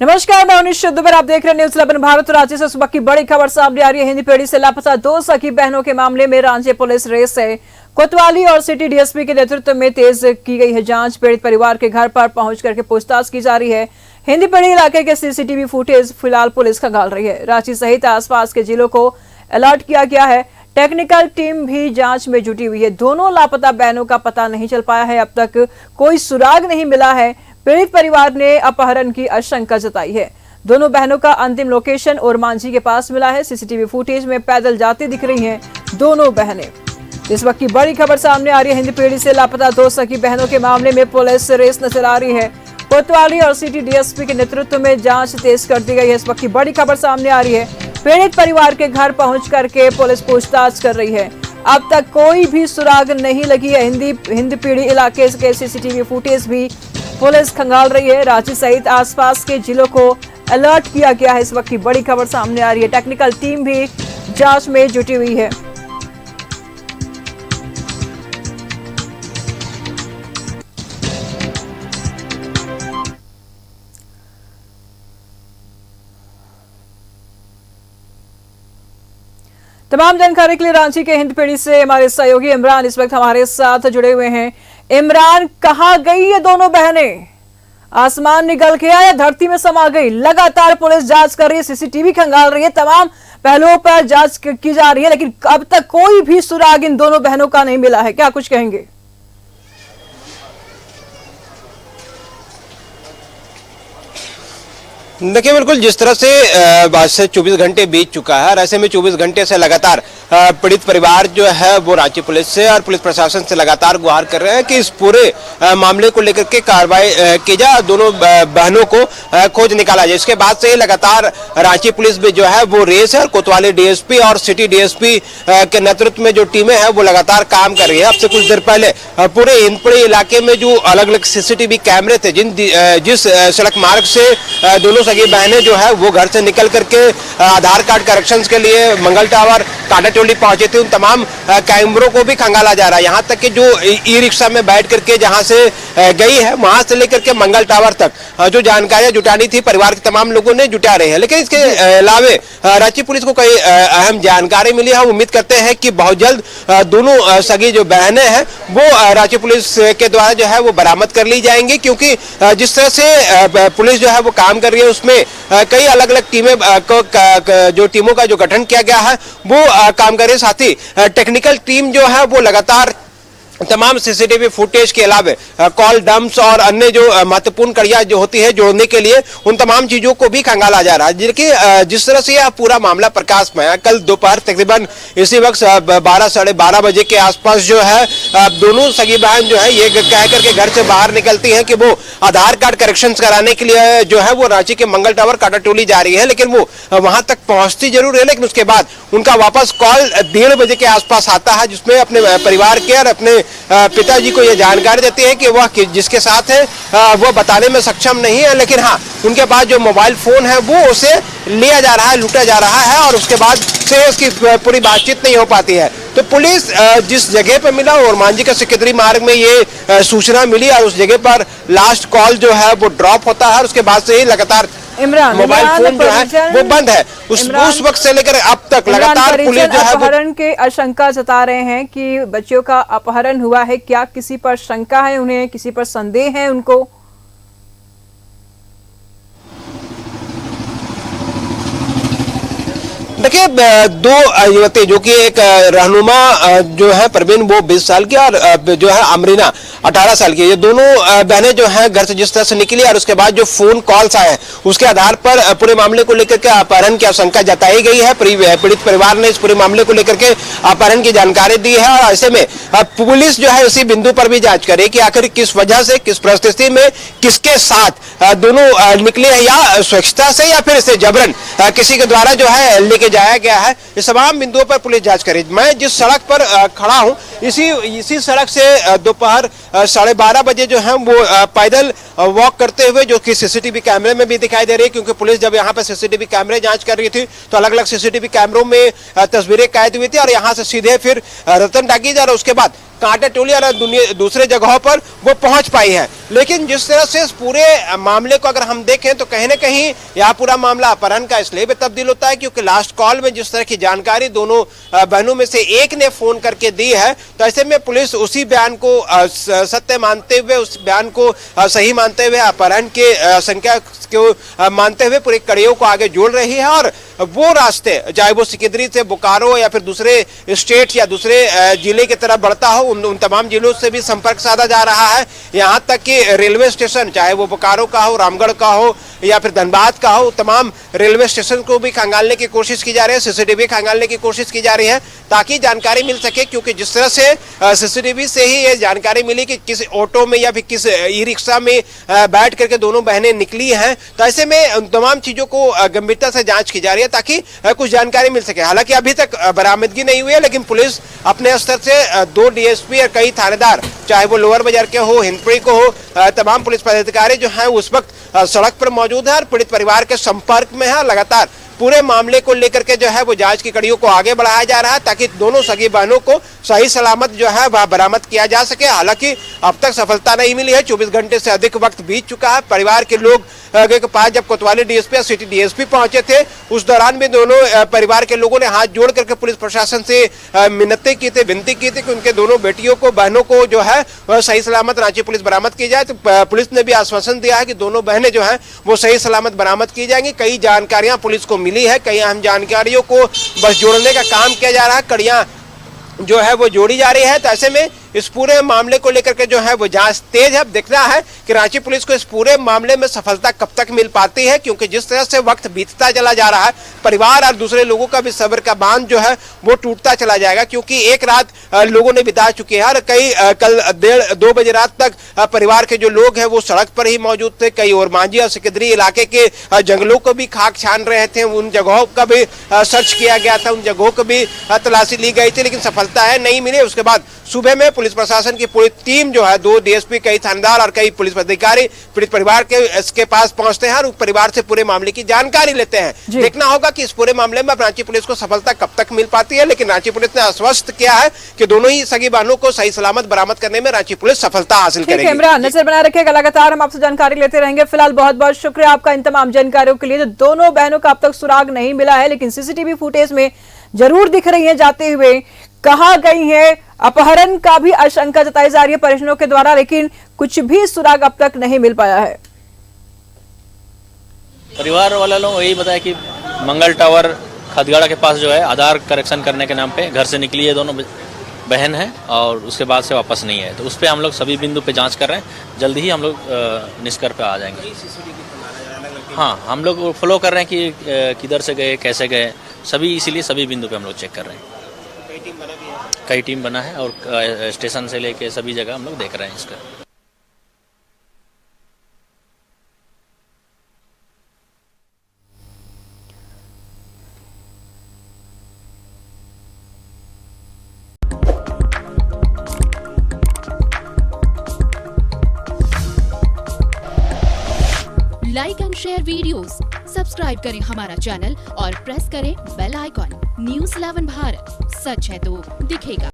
नमस्कार, मैं उनिश दुबे, आप देख रहे हैं न्यूज़ 11 भारत। रांची से सुबह की बड़ी खबर सामने आ रही है। हिंदी पीढ़ी से लापता दो सखी बहनों के मामले में रांची पुलिस रेस है। कोतवाली और सिटी डीएसपी के नेतृत्व में तेज की गई है जांच। पीड़ित परिवार के घर पर पहुंच करके पूछताछ की जा रही है। हिंदी पीढ़ी इलाके के सीसीटीवी फुटेज फिलहाल पुलिस खंगाल रही है। रांची सहित आसपास के जिलों को अलर्ट किया गया है। टेक्निकल टीम भी जांच में जुटी हुई है। दोनों लापता बहनों का पता नहीं चल पाया है। अब तक कोई सुराग नहीं मिला है। पीड़ित परिवार ने अपहरण की आशंका जताई है। दोनों बहनों का अंतिम लोकेशन और मांझी के पास मिला है। सीसीटीवी फुटेज में पैदल जाती दिख रही हैं दोनों बहनें। इस वक्त की बड़ी खबर सामने आ रही है। हिंदी पीढ़ी से लापता दो सखी बहनों के मामले में पुलिस रेस नजर आ रही है। कोतवाली और सिटी डीएसपी के नेतृत्व में जांच तेज कर दी गई है। इस वक्त की बड़ी खबर सामने आ रही है। पीड़ित परिवार के घर पहुंच करके पुलिस पूछताछ कर रही है। अब तक कोई भी सुराग नहीं लगी है। हिंदी पीढ़ी इलाके के सीसीटीवी फुटेज भी पुलिस खंगाल रही है। रांची सहित आसपास के जिलों को अलर्ट किया गया है। इस वक्त की बड़ी खबर सामने आ रही है। टेक्निकल टीम भी जांच में जुटी हुई है। तमाम जानकारी के लिए रांची के हिंद पीढ़ी से हमारे सहयोगी इमरान इस वक्त हमारे साथ जुड़े हुए हैं। इमरान, कहां गई ये दोनों बहनें? आसमान निकल के आया, धरती में समा गई? लगातार पुलिस जांच कर रही है, सीसीटीवी खंगाल रही है, तमाम पहलुओं पर जांच की जा रही है, लेकिन अब तक कोई भी सुराग इन दोनों बहनों का नहीं मिला है। क्या कुछ कहेंगे? देखिए, बिल्कुल जिस तरह से आज से 24 घंटे बीत चुका है और ऐसे में 24 घंटे से लगातार पीड़ित परिवार जो है वो रांची पुलिस से और पुलिस प्रशासन से लगातार गुहार कर रहे हैं कि इस पूरे मामले को लेकर के कार्रवाई की जाए, दोनों बहनों को खोज निकाला जाए। इसके बाद से रांची पुलिस में जो है वो रेस है और कोतवाली डीएसपी और सिटी डीएसपी के नेतृत्व में जो टीमें हैं वो लगातार काम कर रही है। अब से कुछ देर पहले पूरे हिंदपीढ़ी इलाके में जो अलग अलग सीसीटीवी कैमरे थे, जिस सड़क मार्ग से दोनों सगी बहनें जो है वो घर से निकल करके आधार कार्ड करेक्शंस के लिए मंगल टावर टाटा टोली पहुंचे थे, उन तमाम कैमरों को भी खंगाला जा रहा है। यहाँ तक कि जो ई रिक्शा में बैठ करके जहाँ से गई है वहां से लेकर के मंगल टावर तक जो जानकारियां जुटानी थी परिवार के तमाम लोगों ने जुटा रहे हैं। लेकिन इसके अलावे रांची पुलिस को कई अहम जानकारी मिली है। हम उम्मीद करते हैं कि बहुत जल्द दोनों सगी जो बहनें हैं वो रांची पुलिस के द्वारा जो है वो बरामद कर ली जाएंगी, क्योंकि जिस तरह से पुलिस जो है वो काम कर रही है उसमें कई अलग अलग टीमें जो टीमों का जो गठन किया गया है वो काम कर रही है। साथ ही टेक्निकल टीम जो है वो लगातार तमाम सीसीटीवी फुटेज के अलावा कॉल डंप्स और अन्य जो महत्वपूर्ण कड़ियां जो होती है जोड़ने के लिए उन तमाम चीजों को भी खंगाला जा रहा है। देखिए, जिस तरह से यह पूरा मामला प्रकाश में है, कल दोपहर तकरीबन इसी वक्त 12 साढ़े 12 बजे के आसपास जो है दोनों सगी बहन जो है ये कह करके घर से बाहर निकलती है कि वो आधार कार्ड करेक्शन कराने के लिए जो है वो रांची के मंगल टावर टाटा टोली जा रही है। लेकिन वो वहां तक पहुंचती जरूर है, लेकिन उसके बाद उनका वापस कॉल 1:30 बजे के आसपास आता है, जिसमें अपने परिवार के और अपने पिताजी को यह जानकारी देती है कि वह जिसके साथ है वो बताने में सक्षम नहीं है, लेकिन हाँ उनके पास जो मोबाइल फोन है वो उसे लिया जा रहा है, लूटा जा रहा है और उसके बाद से उसकी पूरी बातचीत नहीं हो पाती है। तो पुलिस जिस जगह पर मिला और मांझी का सिकंदरी मार्ग में ये सूचना मिली और उस जगह पर लास्ट कॉल जो है वो ड्रॉप होता है और उसके बाद से ही लगातार मोबाइल फोन जो है वो बंद है। उस वक्त से लेकर अब तक लगातार पुलिस जो है अपहरण के आशंका जता रहे हैं कि बच्चों का अपहरण हुआ है। क्या किसी पर शंका है उन्हें, किसी पर संदेह है उनको? देखिए, दो युवती जो कि एक रहनुमा जो है परवीन वो 20 साल की और जो है अमरीना 18 साल की, ये दोनों बहनें जो हैं घर से जिस तरह से निकली और उसके बाद जो फोन कॉल्स आए उसके आधार पर पूरे मामले को लेकर के अपहरण की आशंका जताई गई है। पीड़ित परिवार ने इस पूरे मामले को लेकर के अपहरण की जानकारी दी है और ऐसे में पुलिस जो है इसी बिंदु पर भी जांच करे कि आखिर किस वजह से, किस परिस्थिति में, किसके साथ दोनों निकले हैं, या स्वच्छता से या फिर इसे जबरन किसी के द्वारा जो है लेके जाया गया है। इस तमाम बिंदुओं पर पुलिस जांच करे। मैं जिस सड़क पर खड़ा हूं इसी सड़क से दोपहर 12:30 बजे जो है वो पैदल वॉक करते हुए जो कि सीसीटीवी कैमरे में भी दिखाई दे रही है, क्योंकि पुलिस जब यहाँ पे सीसीटीवी कैमरे जांच कर रही थी तो अलग अलग सीसीटीवी कैमरों में तस्वीरें कैद हुई थी और यहाँ से सीधे फिर रतन टाकीज और उसके बाद कांटा टोली और दूसरे जगहों पर वो पहुंच पाई है। लेकिन जिस तरह से इस पूरे मामले को अगर हम देखें तो कहीं ना कहीं यह पूरा मामला अपहरण का इसलिए भी तब्दील होता है क्योंकि लास्ट कॉल में जिस तरह की जानकारी दोनों बहनों में से एक ने फोन करके दी है, तो ऐसे में पुलिस उसी बयान को सत्य मानते हुए, उस बयान को सही मानते हुए, अपहरण के संख्या को मानते हुए पूरी कड़ियों को आगे जोड़ रही है। और वो रास्ते चाहे वो सिकिदरी से बोकारो या फिर दूसरे स्टेट या दूसरे जिले की तरफ बढ़ता हो, उन तमाम जिलों से भी संपर्क साधा जा रहा है। यहाँ तक कि रेलवे स्टेशन चाहे वो बोकारो का हो, रामगढ़ का हो या फिर धनबाद का हो, तमाम रेलवे स्टेशन को भी खंगालने की कोशिश की जा रही है, सीसीटीवी खंगालने की कोशिश की जा रही है ताकि जानकारी मिल सके। क्योंकि जिस तरह से सीसीटीवी से ही ये जानकारी मिली कि किस ऑटो में या फिर किस ई रिक्शा में बैठ करके दोनों बहनें निकली हैं, तो ऐसे में तमाम चीजों को गंभीरता से जांच की जा रही है ताकि कुछ जानकारी मिल सके। हालांकि अभी तक बरामदगी नहीं हुई है, लेकिन पुलिस अपने स्तर से 2 डीएसपी और कई थानेदार चाहे वो लोअर बाजार के हो, हिंदपीढ़ी को हो, तमाम पुलिस पदाधिकारी जो हैं उस वक्त सड़क पर मौजूद है और पीड़ित परिवार के संपर्क में है। लगातार पूरे मामले को लेकर के जो है वो जांच की कड़ियों को आगे बढ़ाया जा रहा है ताकि दोनों सगी बहनों को सही सलामत जो है वह बरामद किया जा सके। हालांकि अब तक सफलता नहीं मिली है, 24 घंटे से अधिक वक्त बीत चुका है। परिवार के लोग के पास जब कोतवाली डीएसपी और सिटी डीएसपी पहुंचे थे, उस दौरान भी दोनों परिवार के लोगों ने हाथ जोड़ करके पुलिस प्रशासन से मिन्नतें की थी, विनती की थी कि उनके दोनों बेटियों को, बहनों को जो है वह सही सलामत रांची पुलिस बरामद की जाए। तो पुलिस ने भी आश्वासन दिया है कि दोनों बहनें जो है वो सही सलामत बरामद की जाएंगी। कई जानकारियां पुलिस को मिली है, कई अहम जानकारियों को बस जोड़ने का काम किया जा रहा है, कड़ियां जो है वो जोड़ी जा रही है। तो ऐसे में इस पूरे मामले को लेकर के जो है वो जांच तेज है। अब देखना है कि रांची पुलिस को इस पूरे मामले में सफलता कब तक मिल पाती है, क्योंकि जिस तरह से वक्त बीतता चला जा रहा है, परिवार और दूसरे लोगों का भी सब्र का बांध जो है वो टूटता चला जाएगा। क्योंकि एक रात लोगों ने बिता चुके हैं और कई कल 1:30-2 बजे रात तक परिवार के जो लोग हैं वो सड़क पर ही मौजूद थे। कई और मांझी और सिकदरी इलाके के जंगलों को भी खाक छान रहे थे, उन जगहों का भी सर्च किया गया था, उन जगहों को भी तलाशी ली गई थी, लेकिन सफलता है नहीं मिली। उसके बाद सुबह में पुलिस प्रशासन की पूरी टीम जो है 2 डीएसपी, कई थानेदार और कई पुलिस अधिकारी पीड़ित परिवार के इसके पास पहुंचते हैं और परिवार से पूरे मामले की जानकारी लेते हैं। देखना होगा कि इस पूरे मामले में रांची पुलिस को सफलता कब तक मिल पाती है, लेकिन रांची पुलिस ने आश्वस्त किया है कि दोनों ही सगी बहनों को सही सलामत बरामद करने में रांची पुलिस सफलता हासिल करेगी। इमरान, नजर बनाए रखिएगा, लगातार हम आपसे जानकारी लेते रहेंगे। फिलहाल बहुत बहुत शुक्रिया आपका इन तमाम जानकारियों के लिए। तो दोनों बहनों का अब तक सुराग नहीं मिला है, लेकिन सीसीटीवी फुटेज में जरूर दिख रही है जाते हुए। कहां गई है, अपहरण का भी आशंका जताई जा रही है परिजनों के द्वारा, लेकिन कुछ भी सुराग अब तक नहीं मिल पाया है। परिवार वाले लोग यही बताया कि मंगल टावर खदगाड़ा के पास जो है आधार करेक्शन करने के नाम पे घर से निकली है, दोनों बहन हैं और उसके बाद से वापस नहीं है। तो उस पर हम लोग सभी बिंदु पे जांच कर रहे हैं, जल्दी ही हम लोग निष्कर्ष पे आ जाएंगे। हाँ, हम लोग फॉलो कर रहे हैं कि किधर से गए, कैसे गए, सभी इसीलिए सभी बिंदु पे हम लोग चेक कर रहे हैं। कई टीम बना है और स्टेशन से लेके सभी जगह हम लोग देख रहे हैं इसका। Like and share videos, subscribe करें हमारा चैनल और प्रेस करें बेल आइकॉन। न्यूज़ 11 भारत, सच है तो दिखेगा।